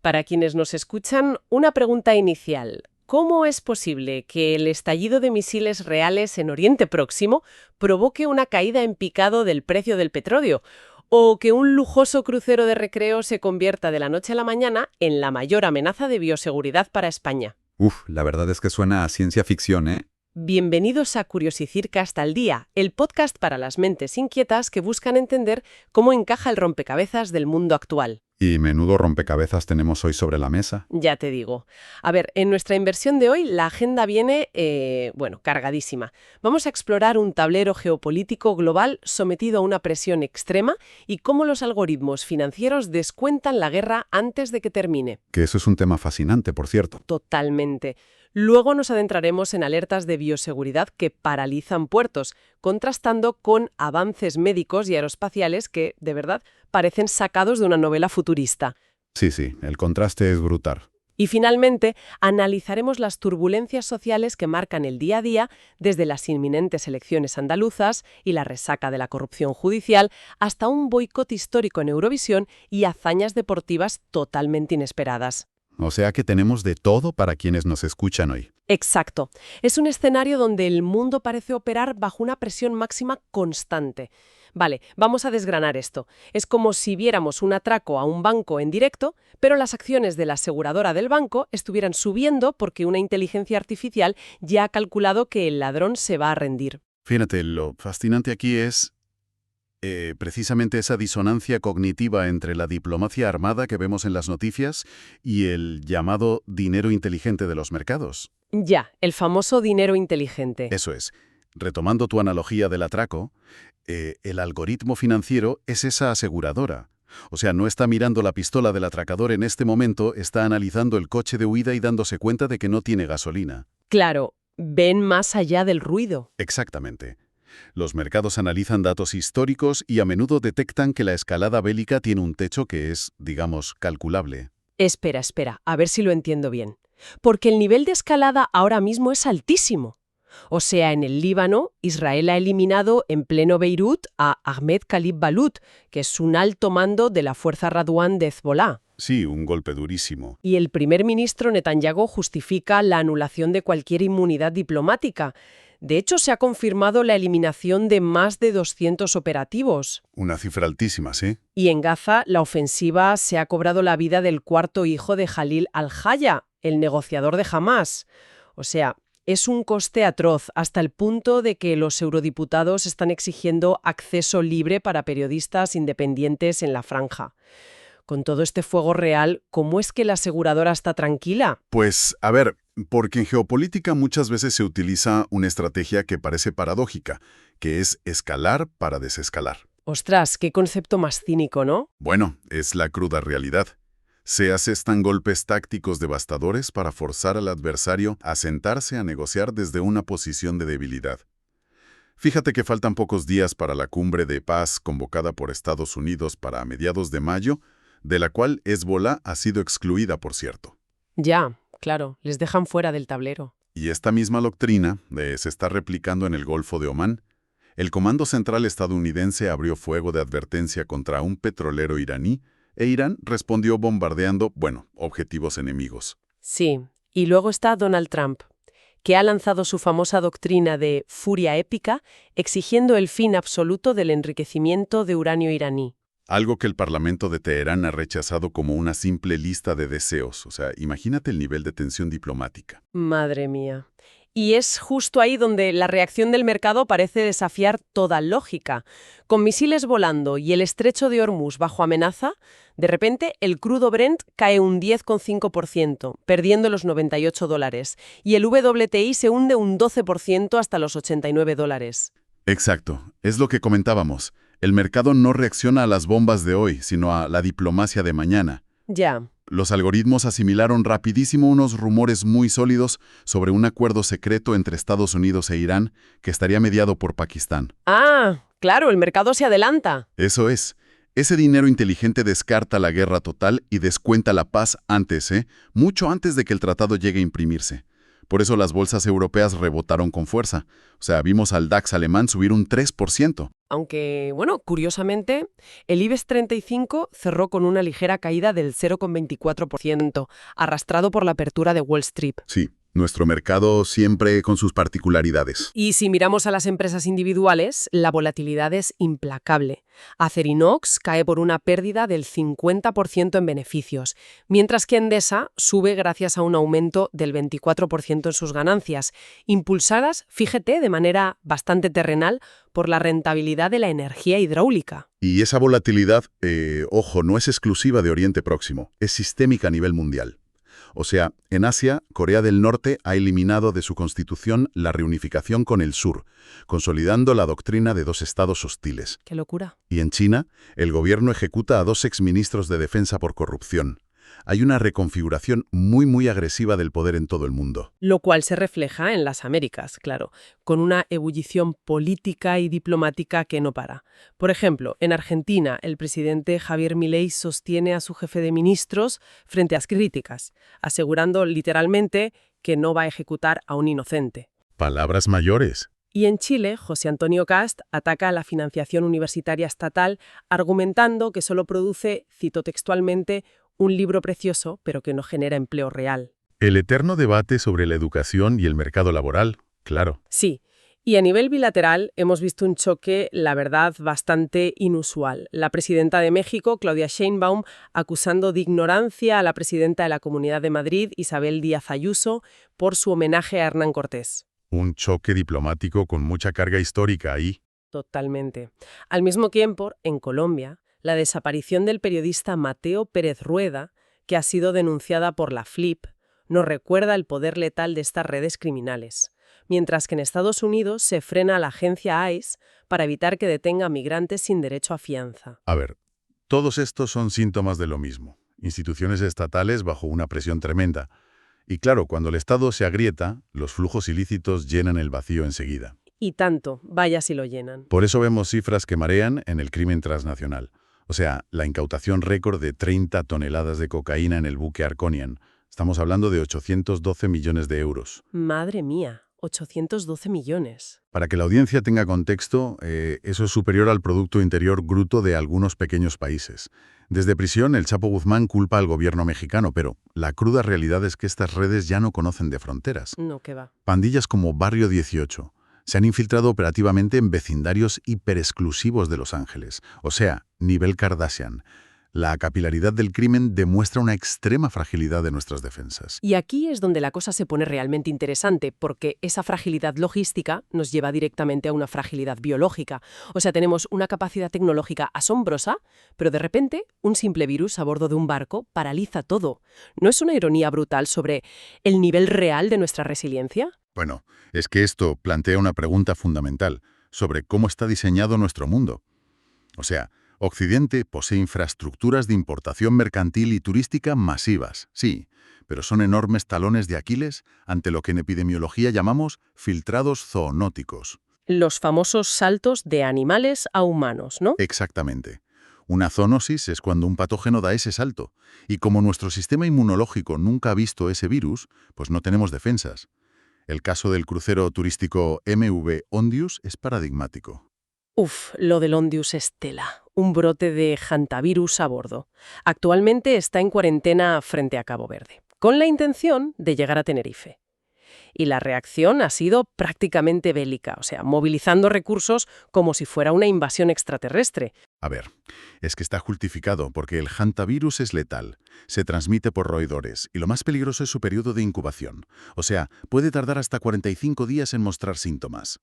Para quienes nos escuchan, una pregunta inicial. ¿Cómo es posible que el estallido de misiles reales en Oriente Próximo provoque una caída en picado del precio del petróleo? ¿O que un lujoso crucero de recreo se convierta de la noche a la mañana en la mayor amenaza de bioseguridad para España? La verdad es que suena a ciencia ficción, ¿eh? Bienvenidos a Curiosicircast al Día, el podcast para las mentes inquietas que buscan entender cómo encaja el rompecabezas del mundo actual. Y menudo rompecabezas tenemos hoy sobre la mesa. Ya te digo. A ver, en nuestra inversión de hoy la agenda viene, cargadísima. Vamos a explorar un tablero geopolítico global sometido a una presión extrema y cómo los algoritmos financieros descuentan la guerra antes de que termine. Que eso es un tema fascinante, por cierto. Totalmente. Luego nos adentraremos en alertas de bioseguridad que paralizan puertos, contrastando con avances médicos y aeroespaciales que, de verdad, parecen sacados de una novela futurista. Sí, el contraste es brutal. Y finalmente, analizaremos las turbulencias sociales que marcan el día a día, desde las inminentes elecciones andaluzas y la resaca de la corrupción judicial, hasta un boicot histórico en Eurovisión y hazañas deportivas totalmente inesperadas. O sea que tenemos de todo para quienes nos escuchan hoy. Exacto. Es un escenario donde el mundo parece operar bajo una presión máxima constante. Vale, vamos a desgranar esto. Es como si viéramos un atraco a un banco en directo, pero las acciones de la aseguradora del banco estuvieran subiendo porque una inteligencia artificial ya ha calculado que el ladrón se va a rendir. Fíjate, lo fascinante aquí es precisamente esa disonancia cognitiva entre la diplomacia armada que vemos en las noticias y el llamado dinero inteligente de los mercados. Ya, el famoso dinero inteligente. Eso es. Retomando tu analogía del atraco, el algoritmo financiero es esa aseguradora. O sea, no está mirando la pistola del atracador en este momento, está analizando el coche de huida y dándose cuenta de que no tiene gasolina. Claro, ven más allá del ruido. Exactamente. Los mercados analizan datos históricos y a menudo detectan que la escalada bélica tiene un techo que es, digamos, calculable. Espera, a ver si lo entiendo bien. Porque el nivel de escalada ahora mismo es altísimo. O sea, en el Líbano, Israel ha eliminado en pleno Beirut a Ahmed Khalid Balut, que es un alto mando de la fuerza Radwan de Hezbollah. Sí, un golpe durísimo. Y el primer ministro Netanyahu justifica la anulación de cualquier inmunidad diplomática. De hecho, se ha confirmado la eliminación de más de 200 operativos. Una cifra altísima, ¿sí? Y en Gaza, la ofensiva se ha cobrado la vida del cuarto hijo de Jalil al-Haya, el negociador de Hamás. O sea, es un coste atroz, hasta el punto de que los eurodiputados están exigiendo acceso libre para periodistas independientes en la franja. Con todo este fuego real, ¿cómo es que la aseguradora está tranquila? Pues, a ver, porque en geopolítica muchas veces se utiliza una estrategia que parece paradójica, que es escalar para desescalar. Ostras, qué concepto más cínico, ¿no? Bueno, es la cruda realidad. Se asestan golpes tácticos devastadores para forzar al adversario a sentarse a negociar desde una posición de debilidad. Fíjate que faltan pocos días para la cumbre de paz convocada por Estados Unidos para mediados de mayo, de la cual Hezbollah ha sido excluida, por cierto. Ya, claro, les dejan fuera del tablero. Y esta misma doctrina se está replicando en el Golfo de Omán. El Comando Central estadounidense abrió fuego de advertencia contra un petrolero iraní e Irán respondió bombardeando, objetivos enemigos. Sí, y luego está Donald Trump, que ha lanzado su famosa doctrina de furia épica, exigiendo el fin absoluto del enriquecimiento de uranio iraní. Algo que el Parlamento de Teherán ha rechazado como una simple lista de deseos. O sea, imagínate el nivel de tensión diplomática. Madre mía. Y es justo ahí donde la reacción del mercado parece desafiar toda lógica. Con misiles volando y el estrecho de Hormuz bajo amenaza, de repente el crudo Brent cae un 10,5%, perdiendo los $98, y el WTI se hunde un 12% hasta los $89. Exacto, es lo que comentábamos. El mercado no reacciona a las bombas de hoy, sino a la diplomacia de mañana. Ya. Los algoritmos asimilaron rapidísimo unos rumores muy sólidos sobre un acuerdo secreto entre Estados Unidos e Irán que estaría mediado por Pakistán. Ah, claro, el mercado se adelanta. Eso es. Ese dinero inteligente descarta la guerra total y descuenta la paz antes, mucho antes de que el tratado llegue a imprimirse. Por eso las bolsas europeas rebotaron con fuerza. O sea, vimos al DAX alemán subir un 3%. Aunque, bueno, curiosamente, el IBEX 35 cerró con una ligera caída del 0,24%, arrastrado por la apertura de Wall Street. Sí, nuestro mercado siempre con sus particularidades. Y si miramos a las empresas individuales, la volatilidad es implacable. Acerinox cae por una pérdida del 50% en beneficios, mientras que Endesa sube gracias a un aumento del 24% en sus ganancias, impulsadas, fíjate, de manera bastante terrenal por la rentabilidad de la energía hidráulica. Y esa volatilidad, ojo, no es exclusiva de Oriente Próximo, es sistémica a nivel mundial. O sea, en Asia, Corea del Norte ha eliminado de su constitución la reunificación con el sur, consolidando la doctrina de dos estados hostiles. ¡Qué locura! Y en China, el gobierno ejecuta a 2 exministros de defensa por corrupción. Hay una reconfiguración muy agresiva del poder en todo el mundo. Lo cual se refleja en las Américas, claro, con una ebullición política y diplomática que no para. Por ejemplo, en Argentina, el presidente Javier Milei sostiene a su jefe de ministros frente a las críticas, asegurando literalmente que no va a ejecutar a un inocente. Palabras mayores. Y en Chile, José Antonio Kast ataca a la financiación universitaria estatal argumentando que solo produce, cito textualmente, un libro precioso, pero que no genera empleo real. El eterno debate sobre la educación y el mercado laboral, claro. Sí, y a nivel bilateral hemos visto un choque, la verdad, bastante inusual. La presidenta de México, Claudia Sheinbaum, acusando de ignorancia a la presidenta de la Comunidad de Madrid, Isabel Díaz Ayuso, por su homenaje a Hernán Cortés. Un choque diplomático con mucha carga histórica ahí. Totalmente. Al mismo tiempo, en Colombia, la desaparición del periodista Mateo Pérez Rueda, que ha sido denunciada por la FLIP, nos recuerda el poder letal de estas redes criminales. Mientras que en Estados Unidos se frena a la agencia ICE para evitar que detenga migrantes sin derecho a fianza. A ver, todos estos son síntomas de lo mismo. Instituciones estatales bajo una presión tremenda. Y claro, cuando el Estado se agrieta, los flujos ilícitos llenan el vacío enseguida. Y tanto, vaya si lo llenan. Por eso vemos cifras que marean en el crimen transnacional. O sea, la incautación récord de 30 toneladas de cocaína en el buque Arconian. Estamos hablando de 812 millones de euros. Madre mía, 812 millones. Para que la audiencia tenga contexto, eso es superior al Producto Interior Bruto de algunos pequeños países. Desde prisión, el Chapo Guzmán culpa al gobierno mexicano, pero la cruda realidad es que estas redes ya no conocen de fronteras. No, ¿qué va? Pandillas como Barrio 18 se han infiltrado operativamente en vecindarios hiperexclusivos de Los Ángeles, o sea, nivel Kardashian. La capilaridad del crimen demuestra una extrema fragilidad de nuestras defensas. Y aquí es donde la cosa se pone realmente interesante, porque esa fragilidad logística nos lleva directamente a una fragilidad biológica. O sea, tenemos una capacidad tecnológica asombrosa, pero de repente un simple virus a bordo de un barco paraliza todo. ¿No es una ironía brutal sobre el nivel real de nuestra resiliencia? Bueno, es que esto plantea una pregunta fundamental sobre cómo está diseñado nuestro mundo. O sea, Occidente posee infraestructuras de importación mercantil y turística masivas, sí, pero son enormes talones de Aquiles ante lo que en epidemiología llamamos filtrados zoonóticos. Los famosos saltos de animales a humanos, ¿no? Exactamente. Una zoonosis es cuando un patógeno da ese salto, y como nuestro sistema inmunológico nunca ha visto ese virus, pues no tenemos defensas. El caso del crucero turístico MV Ondius es paradigmático. Lo del Ondius Stella, un brote de hantavirus a bordo. Actualmente está en cuarentena frente a Cabo Verde, con la intención de llegar a Tenerife. Y la reacción ha sido prácticamente bélica, o sea, movilizando recursos como si fuera una invasión extraterrestre. A ver, es que está justificado porque el hantavirus es letal, se transmite por roedores y lo más peligroso es su periodo de incubación. O sea, puede tardar hasta 45 días en mostrar síntomas.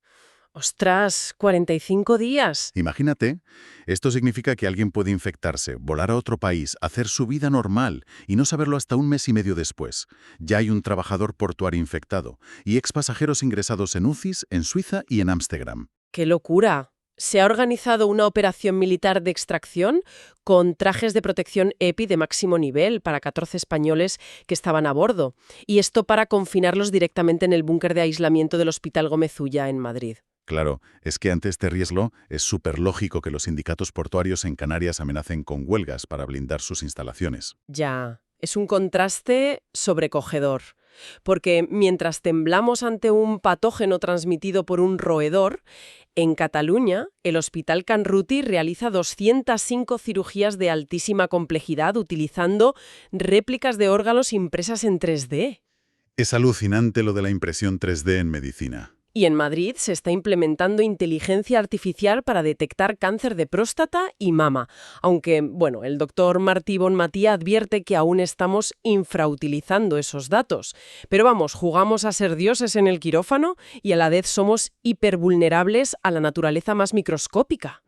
¡Ostras! ¿45 días? Imagínate, esto significa que alguien puede infectarse, volar a otro país, hacer su vida normal y no saberlo hasta un mes y medio después. Ya hay un trabajador portuario infectado y expasajeros ingresados en UCIs, en Suiza y en Ámsterdam. ¡Qué locura! Se ha organizado una operación militar de extracción con trajes de protección EPI de máximo nivel para 14 españoles que estaban a bordo. Y esto para confinarlos directamente en el búnker de aislamiento del Hospital Gómez Ulla en Madrid. Claro, es que ante este riesgo es súper lógico que los sindicatos portuarios en Canarias amenacen con huelgas para blindar sus instalaciones. Ya, es un contraste sobrecogedor. porque mientras temblamos ante un patógeno transmitido por un roedor, en Cataluña, el Hospital Can Ruti realiza 205 cirugías de altísima complejidad utilizando réplicas de órganos impresas en 3D. Es alucinante lo de la impresión 3D en medicina. Y en Madrid se está implementando inteligencia artificial para detectar cáncer de próstata y mama, aunque, bueno, el doctor Martí Bonmatí advierte que aún estamos infrautilizando esos datos. Pero vamos, jugamos a ser dioses en el quirófano y a la vez somos hipervulnerables a la naturaleza más microscópica.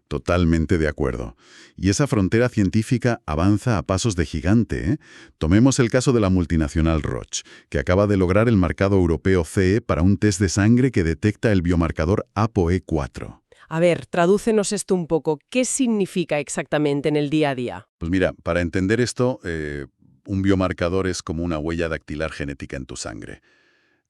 Totalmente de acuerdo. Y esa frontera científica avanza a pasos de gigante, ¿eh? Tomemos el caso de la multinacional Roche, que acaba de lograr el marcado europeo CE para un test de sangre que detecta el biomarcador ApoE4. A ver, tradúcenos esto un poco. ¿Qué significa exactamente en el día a día? Pues mira, para entender esto, un biomarcador es como una huella dactilar genética en tu sangre.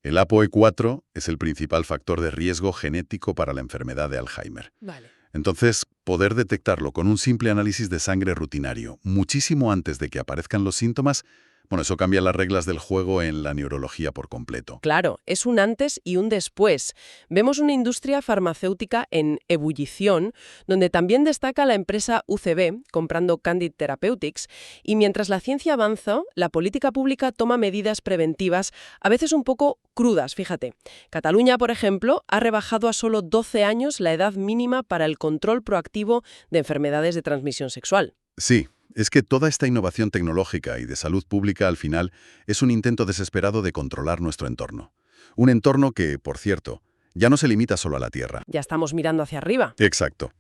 El ApoE4 es el principal factor de riesgo genético para la enfermedad de Alzheimer. Vale. Entonces, poder detectarlo con un simple análisis de sangre rutinario, muchísimo antes de que aparezcan los síntomas, bueno, eso cambia las reglas del juego en la neurología por completo. Claro, es un antes y un después. Vemos una industria farmacéutica en ebullición, donde también destaca la empresa UCB, comprando Candid Therapeutics, y mientras la ciencia avanza, la política pública toma medidas preventivas, a veces un poco crudas, fíjate. Cataluña, por ejemplo, ha rebajado a solo 12 años la edad mínima para el control proactivo de enfermedades de transmisión sexual. Sí, es que toda esta innovación tecnológica y de salud pública al final es un intento desesperado de controlar nuestro entorno. Un entorno que, por cierto, ya no se limita solo a la Tierra. Ya estamos mirando hacia arriba. Exacto.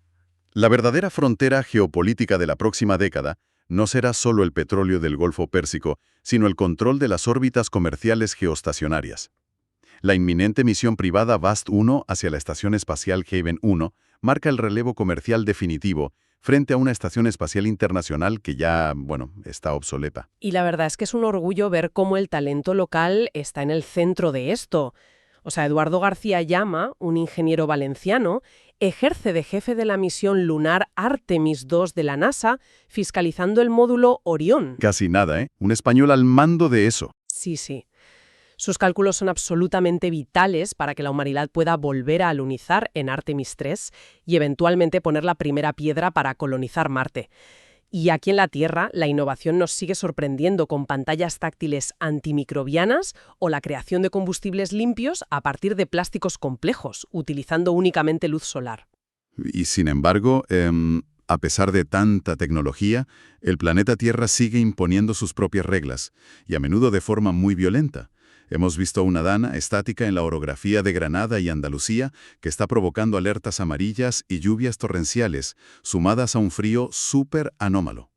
La verdadera frontera geopolítica de la próxima década no será solo el petróleo del Golfo Pérsico, sino el control de las órbitas comerciales geoestacionarias. La inminente misión privada VAST-1 hacia la Estación Espacial Haven 1 marca el relevo comercial definitivo frente a una estación espacial internacional que ya, bueno, está obsoleta. Y la verdad es que es un orgullo ver cómo el talento local está en el centro de esto. O sea, Eduardo García Llama, un ingeniero valenciano, ejerce de jefe de la misión lunar Artemis II de la NASA, fiscalizando el módulo Orión. Casi nada, ¿eh? Un español al mando de eso. Sí, sí. Sus cálculos son absolutamente vitales para que la humanidad pueda volver a alunizar en Artemis 3 y eventualmente poner la primera piedra para colonizar Marte. Y aquí en la Tierra, la innovación nos sigue sorprendiendo con pantallas táctiles antimicrobianas o la creación de combustibles limpios a partir de plásticos complejos, utilizando únicamente luz solar. Y sin embargo, a pesar de tanta tecnología, el planeta Tierra sigue imponiendo sus propias reglas, y a menudo de forma muy violenta. Hemos visto una dana estática en la orografía de Granada y Andalucía que está provocando alertas amarillas y lluvias torrenciales, sumadas a un frío súper anómalo.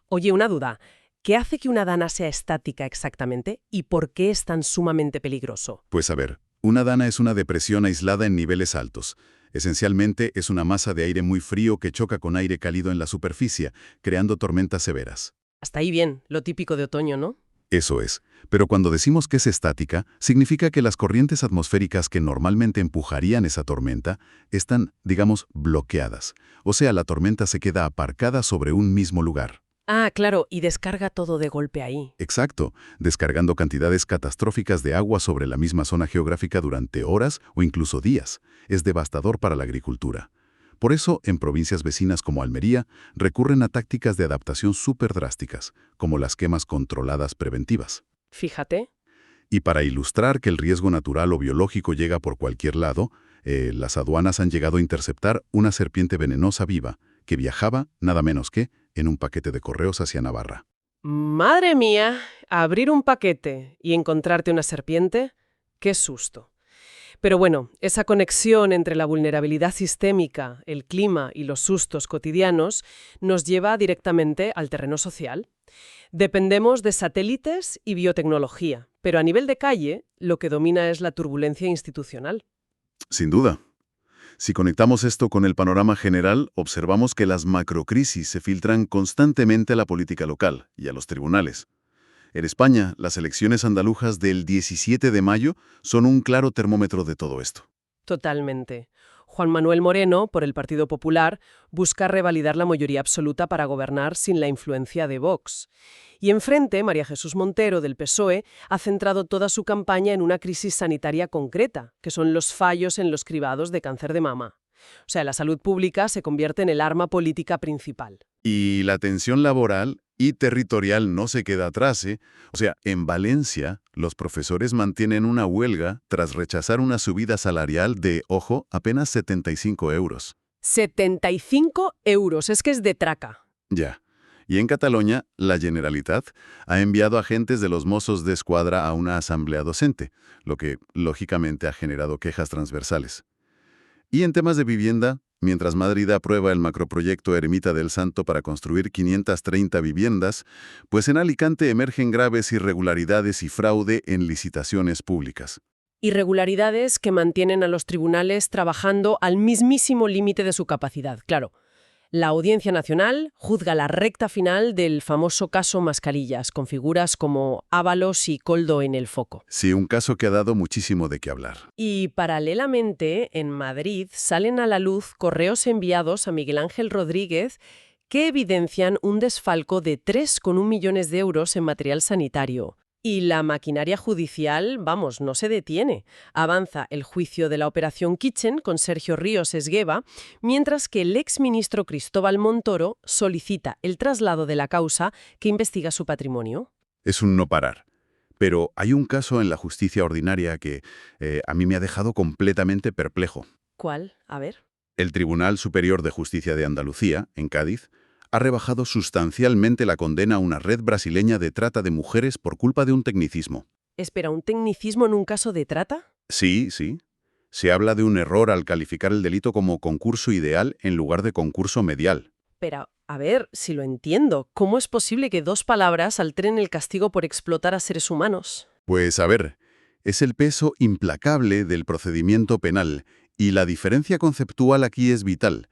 Oye, una duda. ¿Qué hace que una dana sea estática exactamente y por qué es tan sumamente peligroso? Pues a ver, una dana es una depresión aislada en niveles altos. Esencialmente es una masa de aire muy frío que choca con aire cálido en la superficie, creando tormentas severas. Hasta ahí bien, lo típico de otoño, ¿no? Eso es. Pero cuando decimos que es estática, significa que las corrientes atmosféricas que normalmente empujarían esa tormenta están, digamos, bloqueadas. O sea, la tormenta se queda aparcada sobre un mismo lugar. Ah, claro, y descarga todo de golpe ahí. Exacto, descargando cantidades catastróficas de agua sobre la misma zona geográfica durante horas o incluso días. Es devastador para la agricultura. Por eso, en provincias vecinas como Almería, recurren a tácticas de adaptación súper drásticas, como las quemas controladas preventivas. Fíjate. Y para ilustrar que el riesgo natural o biológico llega por cualquier lado, las aduanas han llegado a interceptar una serpiente venenosa viva que viajaba, nada menos que, en un paquete de correos hacia Navarra. Madre mía, abrir un paquete y encontrarte una serpiente, qué susto. Pero bueno, esa conexión entre la vulnerabilidad sistémica, el clima y los sustos cotidianos nos lleva directamente al terreno social. Dependemos de satélites y biotecnología, pero a nivel de calle, lo que domina es la turbulencia institucional. Sin duda. Si conectamos esto con el panorama general, observamos que las macrocrisis se filtran constantemente a la política local y a los tribunales. En España, las elecciones andalujas del 17 de mayo son un claro termómetro de todo esto. Totalmente. Juan Manuel Moreno, por el Partido Popular, busca revalidar la mayoría absoluta para gobernar sin la influencia de Vox. Y enfrente, María Jesús Montero, del PSOE, ha centrado toda su campaña en una crisis sanitaria concreta, que son los fallos en los cribados de cáncer de mama. O sea, la salud pública se convierte en el arma política principal. Y la tensión laboral y territorial no se queda atrás, ¿eh? O sea, en Valencia, los profesores mantienen una huelga tras rechazar una subida salarial de, ojo, apenas 75 euros. 75 euros, es que es de traca. Ya. Y en Cataluña, la Generalitat ha enviado agentes de los Mossos d'Esquadra a una asamblea docente, lo que, lógicamente, ha generado quejas transversales. Y en temas de vivienda, mientras Madrid aprueba el macroproyecto Ermita del Santo para construir 530 viviendas, pues en Alicante emergen graves irregularidades y fraude en licitaciones públicas. Irregularidades que mantienen a los tribunales trabajando al mismísimo límite de su capacidad. Claro, la Audiencia Nacional juzga la recta final del famoso caso Mascarillas, con figuras como Ábalos y Koldo en el foco. Sí, un caso que ha dado muchísimo de qué hablar. Y paralelamente, en Madrid salen a la luz correos enviados a Miguel Ángel Rodríguez que evidencian un desfalco de 3,1 millones de euros en material sanitario. Y la maquinaria judicial, vamos, no se detiene. Avanza el juicio de la Operación Kitchen con Sergio Ríos Esgueva, mientras que el exministro Cristóbal Montoro solicita el traslado de la causa que investiga su patrimonio. Es un no parar. Pero hay un caso en la justicia ordinaria que a mí me ha dejado completamente perplejo. ¿Cuál? A ver. El Tribunal Superior de Justicia de Andalucía, en Cádiz, ha rebajado sustancialmente la condena a una red brasileña de trata de mujeres por culpa de un tecnicismo. Espera, ¿un tecnicismo en un caso de trata? Sí, sí. Se habla de un error al calificar el delito como concurso ideal en lugar de concurso medial. Pero, a ver, si lo entiendo, ¿cómo es posible que dos palabras alteren el castigo por explotar a seres humanos? Pues a ver, es el peso implacable del procedimiento penal y la diferencia conceptual aquí es vital.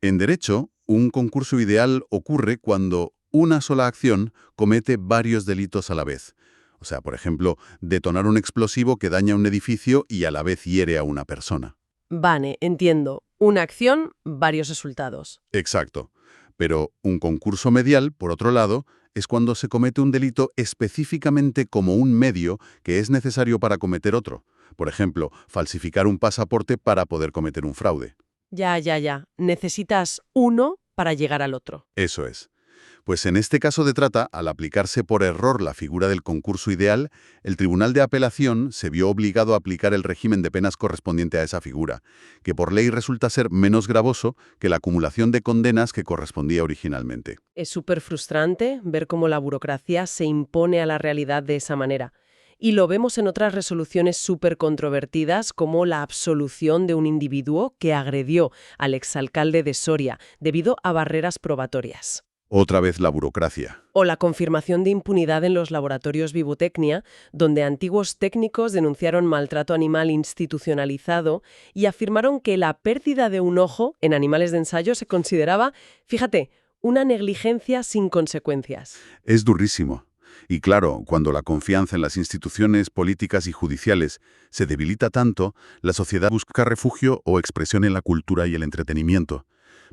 En derecho, un concurso ideal ocurre cuando una sola acción comete varios delitos a la vez. O sea, por ejemplo, detonar un explosivo que daña un edificio y a la vez hiere a una persona. Vale, entiendo. Una acción, varios resultados. Exacto. Pero un concurso medial, por otro lado, es cuando se comete un delito específicamente como un medio que es necesario para cometer otro. Por ejemplo, falsificar un pasaporte para poder cometer un fraude. Ya. Necesitas uno para llegar al otro. Eso es. Pues en este caso de trata, al aplicarse por error la figura del concurso ideal, el Tribunal de Apelación se vio obligado a aplicar el régimen de penas correspondiente a esa figura, que por ley resulta ser menos gravoso que la acumulación de condenas que correspondía originalmente. Es súper frustrante ver cómo la burocracia se impone a la realidad de esa manera. Y lo vemos en otras resoluciones súper controvertidas, como la absolución de un individuo que agredió al exalcalde de Soria debido a barreras probatorias. Otra vez la burocracia. O la confirmación de impunidad en los laboratorios Vivotecnia, donde antiguos técnicos denunciaron maltrato animal institucionalizado y afirmaron que la pérdida de un ojo en animales de ensayo se consideraba, fíjate, una negligencia sin consecuencias. Es durísimo. Y claro, cuando la confianza en las instituciones políticas y judiciales se debilita tanto, la sociedad busca refugio o expresión en la cultura y el entretenimiento.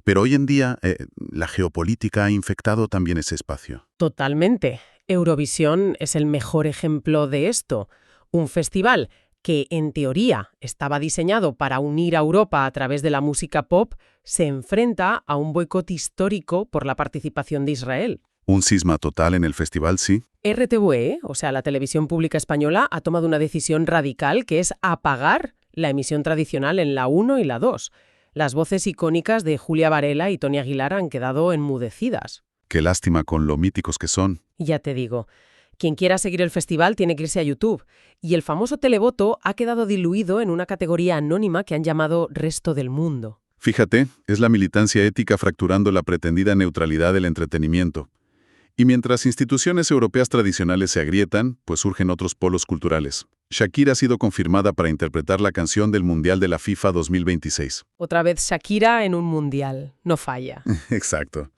Pero hoy en día, la geopolítica ha infectado también ese espacio. Totalmente. Eurovisión es el mejor ejemplo de esto. Un festival que, en teoría, estaba diseñado para unir a Europa a través de la música pop, se enfrenta a un boicot histórico por la participación de Israel. Un cisma total en el festival, sí. RTVE, o sea, la televisión pública española, ha tomado una decisión radical que es apagar la emisión tradicional en la 1 y la 2. Las voces icónicas de Julia Varela y Tony Aguilar han quedado enmudecidas. Qué lástima con lo míticos que son. Ya te digo, quien quiera seguir el festival tiene que irse a YouTube. Y el famoso televoto ha quedado diluido en una categoría anónima que han llamado Resto del Mundo. Fíjate, es la militancia ética fracturando la pretendida neutralidad del entretenimiento. Y mientras instituciones europeas tradicionales se agrietan, pues surgen otros polos culturales. Shakira ha sido confirmada para interpretar la canción del Mundial de la FIFA 2026. Otra vez Shakira en un mundial. No falla. Exacto.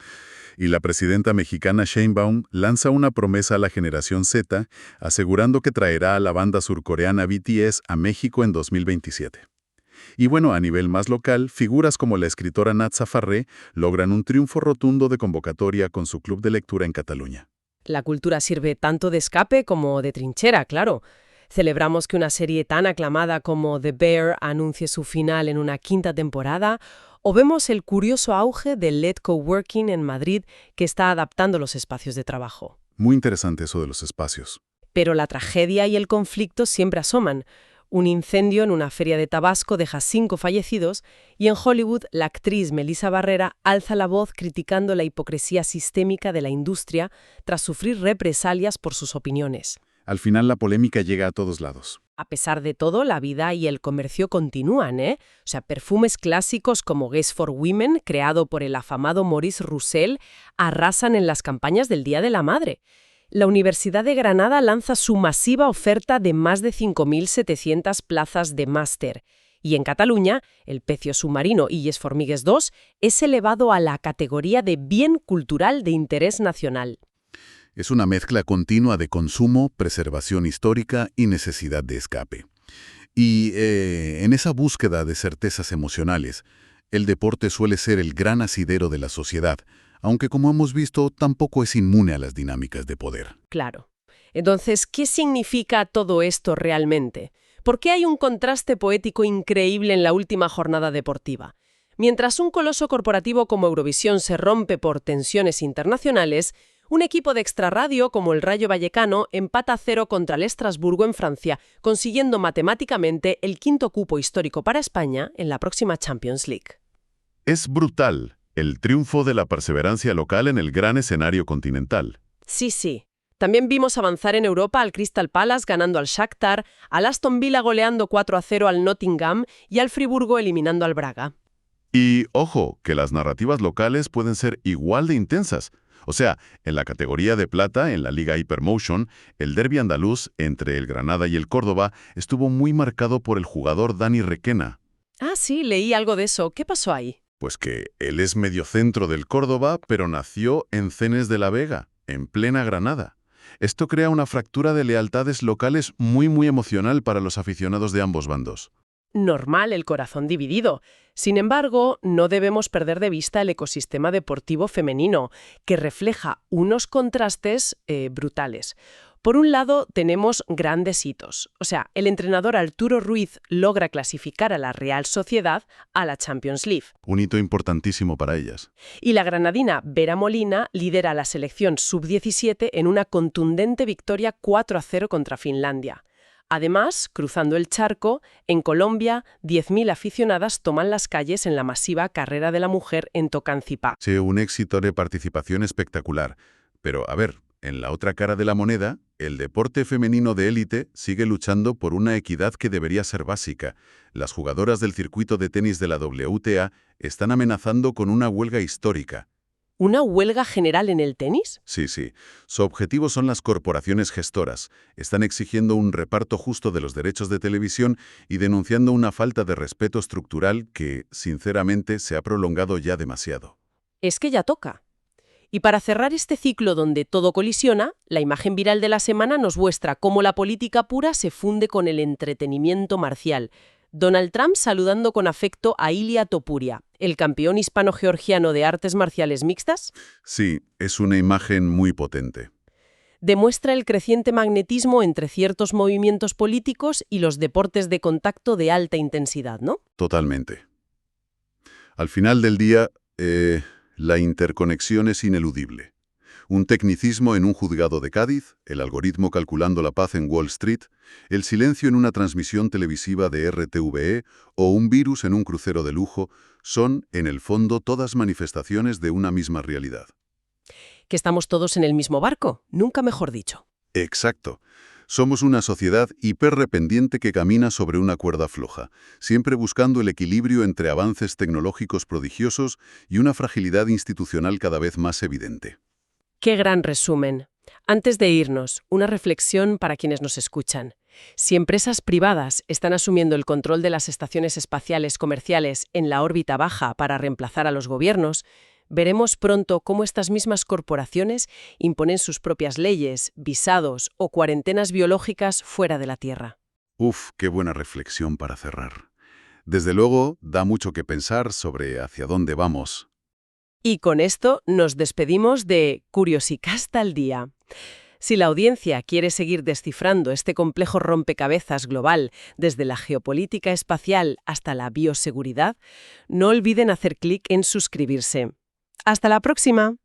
Y la presidenta mexicana Sheinbaum lanza una promesa a la generación Z, asegurando que traerá a la banda surcoreana BTS a México en 2027. Y bueno, a nivel más local, figuras como la escritora Natza Farré logran un triunfo rotundo de convocatoria con su club de lectura en Cataluña. La cultura sirve tanto de escape como de trinchera, claro. Celebramos que una serie tan aclamada como The Bear anuncie su final en una quinta temporada, o vemos el curioso auge del LED Coworking en Madrid que está adaptando los espacios de trabajo. Muy interesante eso de los espacios. Pero la tragedia y el conflicto siempre asoman. Un incendio en una feria de Tabasco deja 5 fallecidos y en Hollywood la actriz Melissa Barrera alza la voz criticando la hipocresía sistémica de la industria tras sufrir represalias por sus opiniones. Al final la polémica llega a todos lados. A pesar de todo, la vida y el comercio continúan, ¿eh? O sea, perfumes clásicos como Guess for Women, creado por el afamado Maurice Roussel, arrasan en las campañas del Día de la Madre. La Universidad de Granada lanza su masiva oferta de más de 5.700 plazas de máster. Y en Cataluña, el Pecio Submarino Illes Formigues II es elevado a la categoría de bien cultural de interés nacional. Es una mezcla continua de consumo, preservación histórica y necesidad de escape. Y en esa búsqueda de certezas emocionales, el deporte suele ser el gran asidero de la sociedad, aunque como hemos visto, tampoco es inmune a las dinámicas de poder. Claro. Entonces, ¿qué significa todo esto realmente? ¿Por qué hay un contraste poético increíble en la última jornada deportiva? Mientras un coloso corporativo como Eurovisión se rompe por tensiones internacionales, un equipo de extrarradio como el Rayo Vallecano empata a 0 contra el Estrasburgo en Francia, consiguiendo matemáticamente el 5º cupo histórico para España en la próxima Champions League. Es brutal el triunfo de la perseverancia local en el gran escenario continental. Sí, sí. También vimos avanzar en Europa al Crystal Palace ganando al Shakhtar, al Aston Villa goleando 4-0 al Nottingham y al Friburgo eliminando al Braga. Y, ojo, que las narrativas locales pueden ser igual de intensas. O sea, en la categoría de plata, en la Liga Hypermotion, el derbi andaluz entre el Granada y el Córdoba estuvo muy marcado por el jugador Dani Requena. Ah, sí, leí algo de eso. ¿Qué pasó ahí? Pues que él es mediocentro del Córdoba, pero nació en Cenes de la Vega, en plena Granada. Esto crea una fractura de lealtades locales muy emocional para los aficionados de ambos bandos. Normal el corazón dividido. Sin embargo, no debemos perder de vista el ecosistema deportivo femenino, que refleja unos contrastes brutales. Por un lado, tenemos grandes hitos. O sea, el entrenador Arturo Ruiz logra clasificar a la Real Sociedad a la Champions League. Un hito importantísimo para ellas. Y la granadina Vera Molina lidera a la selección sub-17 en una contundente victoria 4-0 contra Finlandia. Además, cruzando el charco, en Colombia, 10.000 aficionadas toman las calles en la masiva Carrera de la Mujer en Tocancipá. Sí, un éxito de participación espectacular. Pero, a ver, en la otra cara de la moneda, el deporte femenino de élite sigue luchando por una equidad que debería ser básica. Las jugadoras del circuito de tenis de la WTA están amenazando con una huelga histórica. ¿Una huelga general en el tenis? Sí. Su objetivo son las corporaciones gestoras. Están exigiendo un reparto justo de los derechos de televisión y denunciando una falta de respeto estructural que, sinceramente, se ha prolongado ya demasiado. Es que ya toca. Y para cerrar este ciclo donde todo colisiona, la imagen viral de la semana nos muestra cómo la política pura se funde con el entretenimiento marcial. Donald Trump saludando con afecto a Ilia Topuria, el campeón hispano-georgiano de artes marciales mixtas. Sí, es una imagen muy potente. Demuestra el creciente magnetismo entre ciertos movimientos políticos y los deportes de contacto de alta intensidad, ¿no? Totalmente. Al final del día, la interconexión es ineludible. Un tecnicismo en un juzgado de Cádiz, el algoritmo calculando la paz en Wall Street, el silencio en una transmisión televisiva de RTVE o un virus en un crucero de lujo son, en el fondo, todas manifestaciones de una misma realidad. Que estamos todos en el mismo barco, nunca mejor dicho. Exacto. Somos una sociedad hiperdependiente que camina sobre una cuerda floja, siempre buscando el equilibrio entre avances tecnológicos prodigiosos y una fragilidad institucional cada vez más evidente. ¡Qué gran resumen! Antes de irnos, una reflexión para quienes nos escuchan. Si empresas privadas están asumiendo el control de las estaciones espaciales comerciales en la órbita baja para reemplazar a los gobiernos, veremos pronto cómo estas mismas corporaciones imponen sus propias leyes, visados o cuarentenas biológicas fuera de la Tierra. Qué buena reflexión para cerrar. Desde luego, da mucho que pensar sobre hacia dónde vamos. Y con esto nos despedimos de Curiosicast al día. Si la audiencia quiere seguir descifrando este complejo rompecabezas global desde la geopolítica espacial hasta la bioseguridad, no olviden hacer clic en suscribirse. ¡Hasta la próxima!